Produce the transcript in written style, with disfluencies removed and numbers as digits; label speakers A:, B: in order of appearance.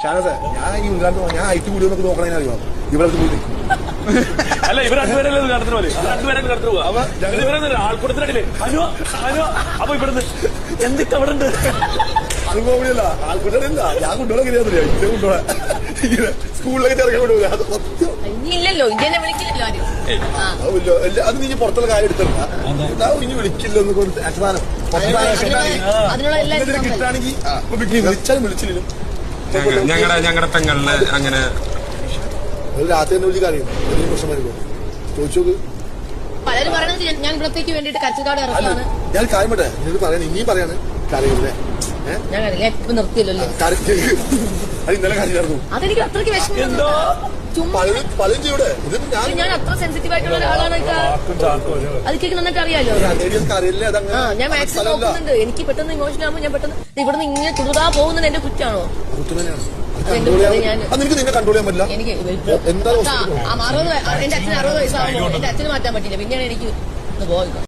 A: ഷാനസേ, ഞാൻ ഈ ഉദ്ഘാടനം ഞാൻ ഐറ്റ് കൂടി എന്നൊക്കെ നോക്കണേ അറിയാം. ഇവിടെ കൂടി
B: അല്ല, ഇവർ രണ്ടുപേരല്ലേ കടത്തിന് പോലെ രണ്ടുപേരല്ലേ കടത്തിന് പോവാ. അപ്പൊ ഇവരെ ആൾക്കൂട്ടത്തിനടിയില്ലേ അനു അനു. അപ്പൊ ഇവിടുന്ന് എന്തൊക്കെ അവിടെ ഉണ്ട്.
A: അത് കോമഡിയല്ല, ആൾക്കൂട്ടല്ല. ഞാൻ കൊണ്ടുപോകാൻ കഴിയാറില്ല. ഇങ്ങനെ കൊണ്ടുപോകാൻ സ്കൂളിലൊക്കെ ഇറങ്ങി കൊണ്ടുപോകുക. അത് സത്യം.
C: ഇല്ലല്ലോ, ഇന്ത്യനെ വിളിക്കില്ലല്ലോ ആരും.
A: അത് നീ പുറത്തുള്ള കാര്യം എടുത്തില്ല. ഇനി വിളിക്കില്ല എന്ന് അച്ഛനാനം കിട്ടാണെങ്കിൽ വിളിച്ചാലും വിളിച്ചില്ലും
D: ഞങ്ങളുടെ പെങ്ങളിന് അങ്ങനെ
A: രാത്രി തന്നെ വിളിച്ച് കാര്യം എന്തെങ്കിലും പ്രശ്നം വരുമ്പോ ചോദിച്ചോക്ക്.
C: പലരും പറയണത് ഞാൻ ഇവിടത്തേക്ക് വേണ്ടിട്ട് കച്ചക്കാട് ഇറക്കാണ്.
A: ഞാൻ കാര്യം പറ്റേ നിങ്ങൾ പറയാൻ ഇനിയും പറയാണ് കരയില്ലേ.
C: ഞാൻ ഇപ്പൊ നിർത്തിയല്ലോ.
A: അത് ഇന്നലെ കാര്യമായിരുന്നു.
C: അതെനിക്ക് അത്രയ്ക്ക് വിഷമം.
A: പലരും ചെയ്യൂടെ.
C: ഞാൻ അത്ര സെൻസിറ്റീവ് ആയിട്ടുള്ള ഒരാളാണ്. അതൊക്കെ നന്നായിട്ട് അറിയാലോ. ഞാൻ മാക്സിമം നോക്കുന്നുണ്ട്. എനിക്ക് പെട്ടെന്ന് ഇമോഷൻ ആകുമ്പോൾ ഞാൻ പെട്ടെന്ന് ഇവിടുന്ന് ഇങ്ങനെ തുടരാ പോകുന്നത് എന്റെ കുറ്റാണോ?
A: നിന്നെ കൺട്രോൾ ചെയ്യാൻ പറ്റില്ല.
C: എനിക്ക് എന്റെ അച്ഛന് 60 വയസ്സാകുമ്പോൾ എന്റെ അച്ഛന് മാറ്റാൻ പറ്റില്ല. പിന്നെയാണ് എനിക്ക് പോയത്.